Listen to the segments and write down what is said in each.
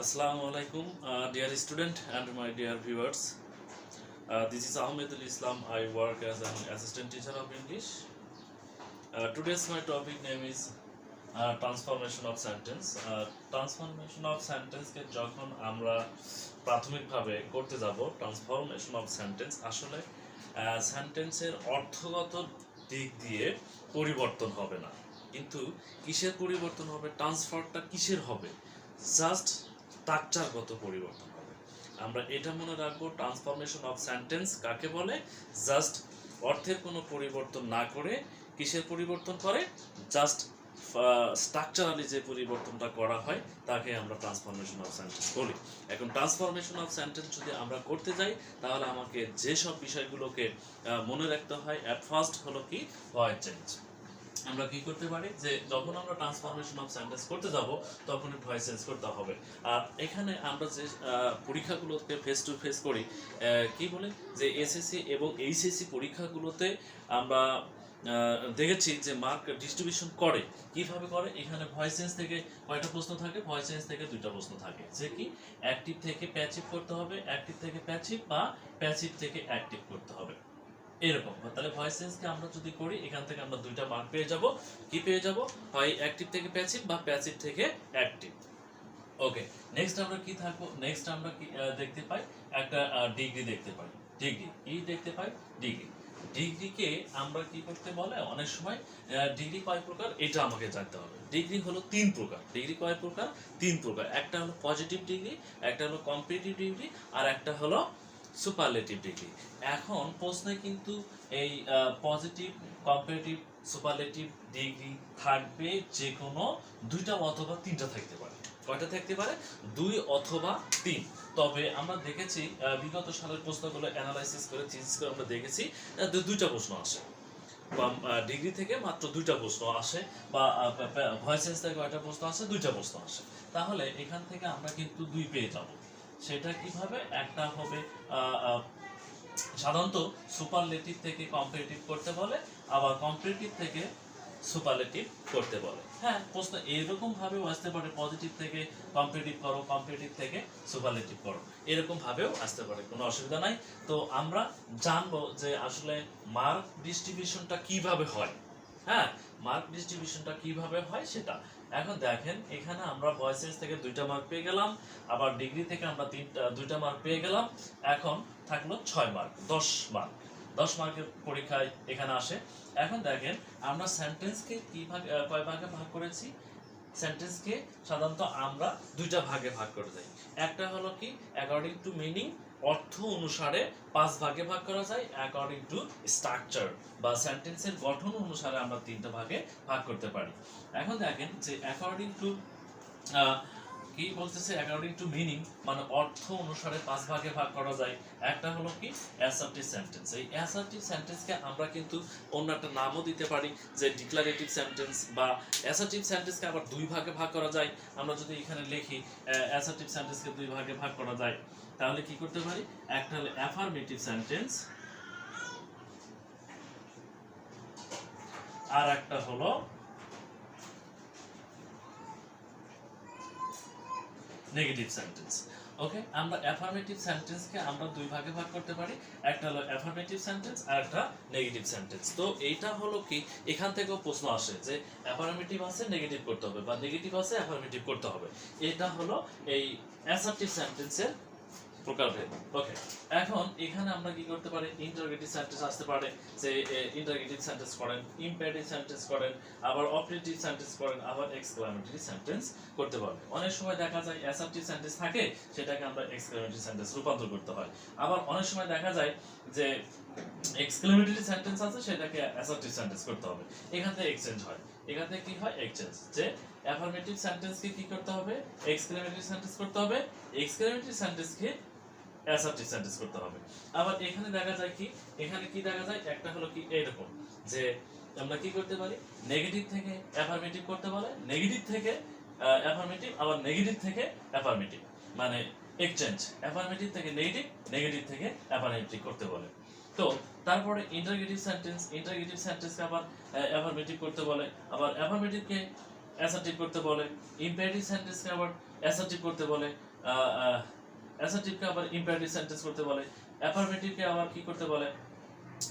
Assalamu alaikum, dear student and my dear viewers. This is Ahmedul Islam. I work as an assistant teacher of English. Today's my topic name is transformation of sentence. Transformation of sentence কে যখন আমরা প্রাথমিকভাবে করতে যাব transformation of sentence আসলে সেন্টেন্সের অর্থগত দিক দিয়ে পরিবর্তন হবে না, কিন্তু কিসের পরিবর্তন হবে, ট্রান্সফারটা কিসের হবে, জাস্ট স্ট্রাকচারগত পরিবর্তন হবে। আমরা এটা মনে রাখবো, ট্রান্সফরমেশন অফ সেন্টেন্স কাকে বলে, জাস্ট অর্থের কোনো পরিবর্তন না করে কিসের পরিবর্তন করে, জাস্ট স্ট্রাকচারালি যে পরিবর্তনটা করা হয় তাকে আমরা ট্রান্সফরমেশন অফ সেন্টেন্স বলি। এখন ট্রান্সফরমেশন অফ সেন্টেন্স যদি আমরা করতে যাই তাহলে আমাকে যেসব বিষয়গুলোকে মনে রাখতে হয়, অ্যাট ফার্স্ট হলো কি ভয়েস চেঞ্জ। আমরা কি করতে পারি যে যখন আমরা ট্রান্সফরমেশন অফ সেন্টেন্স করতে যাব তখন ভয়েস চেঞ্জ করতে হবে। আর এখানে আমরা যে পরীক্ষাগুলোকে ফেস টু ফেস করি, কি বলে যে এসএসসি এবং এইচএসসি পরীক্ষাগুলোতে আমরা দেখেছি যে মার্ক ডিস্ট্রিবিউশন করে কিভাবে করে। এখানে ভয়েস চেঞ্জ থেকে কয়টা প্রশ্ন থাকে, ভয়েস চেঞ্জ থেকে দুইটা প্রশ্ন থাকে, যে কি অ্যাক্টিভ থেকে প্যাসিভ করতে হবে, অ্যাক্টিভ থেকে প্যাসিভ বা প্যাসিভ থেকে অ্যাক্টিভ করতে হবে, এরকম। তাহলে ভয়েস চেঞ্জকে আমরা যদি করি এখান থেকে আমরা দুইটা মার্ক পেয়ে যাব। কি পেয়ে যাব, হয় অ্যাক্টিভ থেকে প্যাসিভ বা প্যাসিভ থেকে অ্যাক্টিভ। ওকে, নেক্সট আমরা কি থাকবো, নেক্সট আমরা কি দেখতে পাই, একটা ডিগ্রি দেখতে পাই। ডিগ্রি কি দেখতে পাই, ডিগ্রি। ডিগ্রিকে আমরা কি করতে বলে, অনেক সময় ডিগ্রি কয় প্রকার এটা আমাকে জানতে হবে। ডিগ্রি হলো তিন প্রকার। ডিগ্রি কয় প্রকার, তিন প্রকার। একটা হলো পজিটিভ ডিগ্রি, একটা হলো কম্পারেটিভ ডিগ্রি, আর একটা হলো সুপারলেটিভ ডিগ্রি। এখন প্রশ্নে কিন্তু এই পজিটিভ, কম্পারেটিভ, সুপারলেটিভ ডিগ্রি থাকবে যে কোনো দুইটা অথবা তিনটা থাকতে পারে। কয়টা থাকতে পারে, দুই অথবা তিন। তবে আমরা দেখেছি বিগত সালের প্রশ্নগুলো অ্যানালাইসিস করে চিন্স করে আমরা দেখেছি দুইটা প্রশ্ন আসে, ডিগ্রি থেকে মাত্র দুইটা প্রশ্ন আসে, বা ভয়েস চেঞ্জ থেকে কয়টা প্রশ্ন আসে, দুইটা প্রশ্ন আসে। তাহলে এখান থেকে আমরা কিন্তু দুই পেয়ে যাব। সেটা কিভাবে, একটা হবে সাধারণত সুপারলেটিভ থেকে কম্পারেটিভ করতে বলে, আবার কম্পারেটিভ থেকে সুপারলেটিভ করতে বলে। হ্যাঁ, প্রশ্ন এরকম ভাবেও আসতে পারে, পজিটিভ থেকে কম্পারেটিভ করো, কম্পারেটিভ থেকে সুপারলেটিভ করো, এরকম ভাবেও আসতে পারে, কোনো অসুবিধা নাই। তো আমরা জানবো যে আসলে মার্ক ডিস্ট্রিবিউশনটা কিভাবে হয়। হ্যাঁ, মার্ক ডিস্ট্রিবিউশনটা কিভাবে হয় সেটা এখন দেখেন। এখানে আমরা ভয়েস চেঞ্জ থেকে দুইটা মার্ক পেয়ে গেলাম, আবার ডিগ্রি থেকে আমরা দুইটা মার্ক পেয়ে গেলাম। এখন থাকলো 6 মার্ক, 10 মার্ক। 10 মার্কের পরীক্ষায় এখানে আসে। এখন দেখেন আমরা সেন্টেন্সকে কি কয় ভাগে ভাগ করেছি। সেন্টেন্সকে সাধারণত আমরা দুইটা ভাগে ভাগ করে দেই। একটা হলো কি অ্যাকর্ডিং টু মিনিং, অর্থ অনুসারে 5 ভাগে ভাগ করা যায়। অ্যাকর্ডিং টু স্ট্রাকচার বা সেন্টেন্সের গঠন অনুসারে আমরা তিনটা ভাগে ভাগ করতে পারি। এখন দেখেন যে অ্যাকর্ডিং টু কি বলতেছে, অ্যাকর্ডিং টু মিনিং মানে অর্থ অনুসারে 5 ভাগে ভাগ করা যায়। একটা হলো কি অ্যাসার্টিভ সেন্টেন্স। এই অ্যাসার্টিভ সেন্টেন্সকে আমরা কিন্তু অন্য একটা নামও দিতে পারি, যে ডিক্লারেটিভ সেন্টেন্স, বা অ্যাসার্টিভ সেন্টেন্সকে আবার দুই ভাগে ভাগ করা যায়। আমরা যদি এখানে লিখি অ্যাসার্টিভ সেন্টেন্সকে দুই ভাগে ভাগ করা যায়, তাহলে কি করতে পারি, একটা হলো অ্যাফার্মেটিভ সেন্টেন্স, আর একটা হলো নেগেটিভ সেন্টেন্স। ওকে, আমরা অ্যাফার্মেটিভ সেন্টেন্সকে আমরা দুই ভাগে ভাগ করতে পারি, একটা হলো অ্যাফার্মেটিভ সেন্টেন্স আর একটা নেগেটিভ সেন্টেন্স। তো এইটা হলো কি, এখান থেকেও প্রশ্ন আসে যে অ্যাফার্মেটিভ আছে নেগেটিভ করতে হবে, বা নেগেটিভ আছে অ্যাফার্মেটিভ করতে হবে। এটা হলো এই অ্যাসার্টিভ সেন্টেন্সের প্রকারভেদ। ওকে, এখন এখানে আমরা কি করতে পারি, ইন্টারগেটিভ সেন্টেন্স আসতে পারে, যে ইন্টারগেটিভ সেন্টেন্স করেন, ইম্পারেটিভ সেন্টেন্স করেন, আবার অপারেটিভ সেন্টেন্স করেন, আবার এক্সক্লেমেটরি সেন্টেন্স করতে পারবে। অনেক সময় দেখা যায় অ্যাসার্টিভ সেন্টেন্স থাকে, সেটাকে আমরা এক্সক্লেমেটরি সেন্টেন্স রূপান্তর করতে হয়। আবার অনেক সময় দেখা যায় যে এক্সক্লেমেটরি সেন্টেন্স আছে, সেটাকে অ্যাসার্টিভ সেন্টেন্স করতে হবে। এখান থেকে এক্সচেঞ্জ হয়, এখান থেকে কি হয়, এক্সচেঞ্জ, যে অ্যাফার্মেটিভ সেন্টেন্সকে কি করতে হবে, এক্সক্লেমেটরি সেন্টেন্স করতে হবে, এক্সক্লেমেটরি সেন্টেন্সকে অ্যাসার্টিভ সেন্টেন্স করতে হবে। আবার এখানে দেখা যায় কি, এখানে কি দেখা যায়, একটা হলো কি এরকম, যে আমরা কি করতে পারি, নেগেটিভ থেকে অ্যাফার্মেটিভ করতে বলে, নেগেটিভ থেকে অ্যাফার্মেটিভ, আবার নেগেটিভ থেকে অ্যাফার্মেটিভ, মানে এক্সচেঞ্জ, অ্যাফার্মেটিভ থেকে নেগেটিভ, নেগেটিভ থেকে অ্যাফার্মেটিভ করতে বলে। তো তারপরে ইন্টারগেটিভ সেন্টেন্স, ইন্টারগেটিভ সেন্টেন্সকে আবার অ্যাফার্মেটিভ করতে বলে, আবার অ্যাফার্মেটিভকে অ্যাসার্টিভ করতে বলে, ইম্পারেটিভ সেন্টেন্সকে আবার অ্যাসার্টিভ করতে বলে, অ্যাসার্টিভকে আবার ইম্পারেটিভ সেন্টেন্স করতে বলে, অ্যাফার্মেটিভকে আবার কি করতে বলে,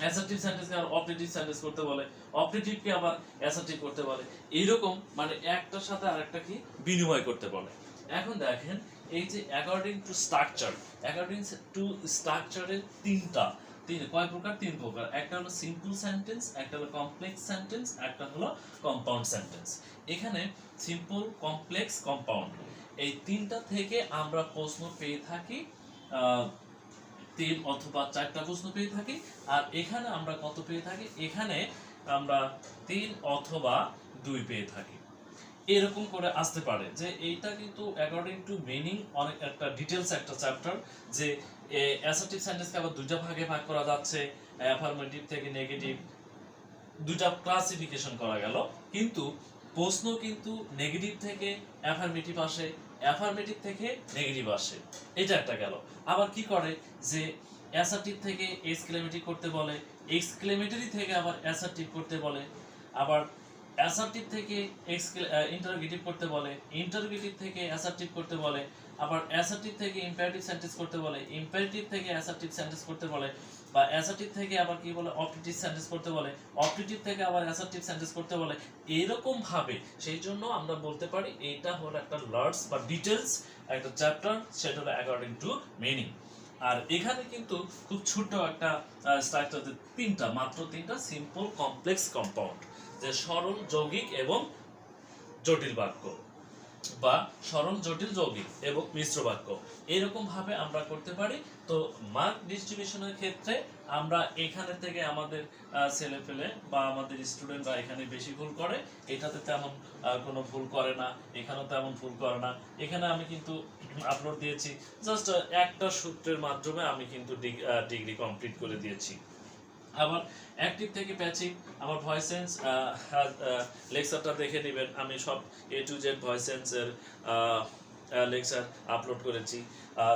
অ্যাসার্টিভ সেন্টেন্সকে আবার অপারেটিভ সেন্টেন্স করতে বলে, অপারেটিভকে আবার অ্যাসার্টিভ করতে বলে। এইরকম মানে একটার সাথে আরেকটা কি বিনিময় করতে বলে। এখন দেখেন এই যে অ্যাকর্ডিং টু স্ট্রাকচারের কয় প্রকার? তিন প্রকার। একটা হলো সিম্পল সেন্টেন্স, একটা হলো কমপ্লেক্স সেন্টেন্স, একটা হলো কম্পাউন্ড সেন্টেন্স। এখানে সিম্পল, কমপ্লেক্স, কম্পাউন্ড এই তিনটা থেকে আমরা প্রশ্ন পেয়ে থাকি, 3 অথবা 4টা প্রশ্ন পেয়ে থাকি। আর এখানে আমরা কত পেয়ে থাকি? এখানে আমরা 3 অথবা 2 পেয়ে থাকি। এরকম করে আসতে পারে যে এইটা কিন্তু অ্যাকর্ডিং টু মিনিং অনেক একটা ডিটেলস একটা চ্যাপ্টার, যে অ্যাসার্টিভ সেন্টেন্সকে আবার দুইটা ভাগে ভাগ করা যাচ্ছে, অ্যাফার্মেটিভ থেকে নেগেটিভ, দুইটা ক্লাসিফিকেশন করা গেল। কিন্তু প্রশ্ন কিন্তু নেগেটিভ থেকে অ্যাফার্মেটিভ আসে, অ্যাফার্মেটিভ থেকে নেগেটিভ আসে, এটা একটা গেল। আবার কি করে যে অ্যাসার্টিভ থেকে এক্সক্লেমেটিভ করতে বলে, এক্সক্লেমেটরি থেকে আবার অ্যাসার্টিভ করতে বলে, আবার অ্যাসার্টিভ থেকে ইন্টারোগেটিভ করতে বলে, ইন্টারোগেটিভ থেকে অ্যাসার্টিভ করতে বলে, আবার অ্যাসার্টিভ থেকে ইম্পারেটিভ সেন্টেন্স করতে বলে, ইম্পারেটিভ থেকে অ্যাসার্টিভ সেন্টেন্স করতে বলে, বা অ্যাসার্টিভ থেকে আবার কি বলে অপারেটিভ সেন্টেন্স করতে বলে, অপারেটিভ থেকে আবার অ্যাসার্টিভ সেন্টেন্স করতে বলে। এরকম ভাবে সেই জন্য আমরা বলতে পারি এটা হলো একটা লার্জ বা ডিটেলস একটা চ্যাপ্টার, সেটা হলো অ্যাকর্ডিং টু মিনিং। আর এখানে কিন্তু খুব ছোট একটা স্ট্রাকচার, মাত্র তিনটা, সিম্পল, কমপ্লেক্স, কম্পাউন্ড, যে সরল, যৌগিক এবং জটিল বাক্য, বা সরল, জটিল, যৌগিক এবং মিশ্র বাক্য। এরকম ভাবে আমরা করতে পারি। তো মার্ক ডিস্ট্রিবিউশনের ক্ষেত্রে আমরা এখানে থেকে আমাদের ছেলেপেলে বা আমাদের স্টুডেন্টরা এখানে বেশি ভুল করে, এটাতে তেমন কোনো ভুল করে না, এখানেও তেমন ভুল করে না। এখানে আমি কিন্তু আপলোড দিয়েছি জাস্ট একটা সূত্রের মাধ্যমে আমি কিন্তু ডিগ্রি কমপ্লিট করে দিয়েছি। আবার অ্যাক্টিভ থেকে প্যাসিভ, আমার ভয়েসেন্স লেকচারটা দেখে নেবেন, আমি সব A to Z ভয়েসেন্সের লেকচার আপলোড করেছি,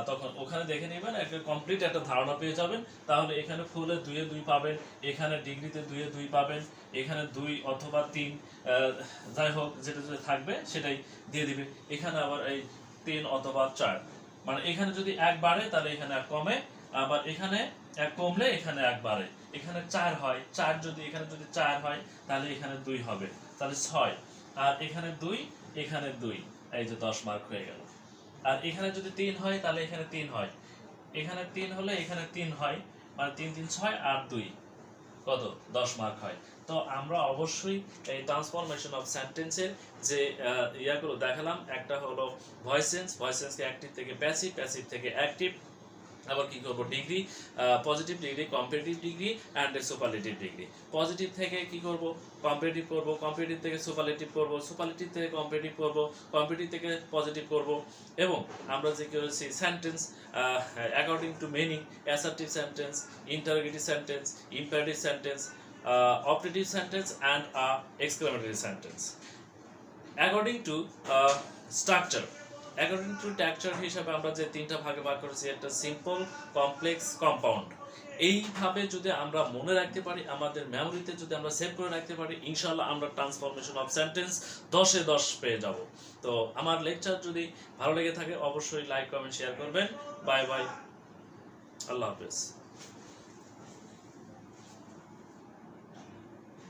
তখন ওখানে দেখে নেবেন, একটা কমপ্লিট একটা ধারণা পেয়ে যাবেন। তাহলে এখানে ফুলে 2 এ 2 পাবেন, এখানে ডিগ্রিতে 2 এ 2 পাবেন, এখানে 2 অথবা 3 যাই হোক যেটা যেটা থাকবে সেটাই দিয়ে দিবে। এখানে আবার এই 3 অথবা 4, মানে এখানে যদি 1 বাড়ে তাহলে এখানে 1 কমে, আবার এখানে 1 কমলে এখানে 1 বাড়ে। এখানে 4 হয়, 4 যদি এখানে যদি 4 হয় তাহলে এখানে 2 হবে, তাহলে 6। আর এখানে 2, এখানে 2, এই যে 10 মার্ক হয়ে গেল। আর এখানে যদি 3 হয় তাহলে এখানে 3 হয়, এখানে 3 হলে এখানে 3 হয়, মানে 3 3 6 আর 2 কত 10 মার্ক হয়। তো আমরা অবশ্যই এই ট্রান্সফরমেশন অফ সেন্টেন্সের যে ইয়াগুলো দেখালাম, একটা হলো ভয়েসেন্সকে অ্যাক্টিভ থেকে প্যাসিভ, প্যাসিভ থেকে অ্যাক্টিভ, আবার কি করব degree, positive degree, comparative degree and superlative degree. Positive থেকে কি করব কম্পারেটিভ করব, কম্পারেটিভ থেকে সুপারলেটিভ করব, সুপারলেটিভ থেকে কম্পারেটিভ করব, কম্পারেটিভ থেকে পজিটিভ করব। এবং আমরা যে করেছি sentence according to meaning, assertive sentence, interrogative sentence, imperative sentence, operative sentence and exclamatory sentence. According to structure, according to structure হিসাবে আমরা যে 3টা ভাগে ভাগ করেছি, একটা সিম্পল, কমপ্লেক্স, কম্পাউন্ড। এইভাবে যদি আমরা মনে রাখতে পারি, আমাদের মেমোরিতে যদি আমরা সেভ করে রাখতে পারি, ইনশাআল্লাহ আমরা ট্রান্সফরমেশন অফ সেন্টেন্স 10 এ 10 পেয়ে যাব। তো আমার লেকচার যদি ভালো লেগে থাকে অবশ্যই লাইক, কমেন্ট, শেয়ার করবেন। বাই বাই, আল্লাহ হাফেজ।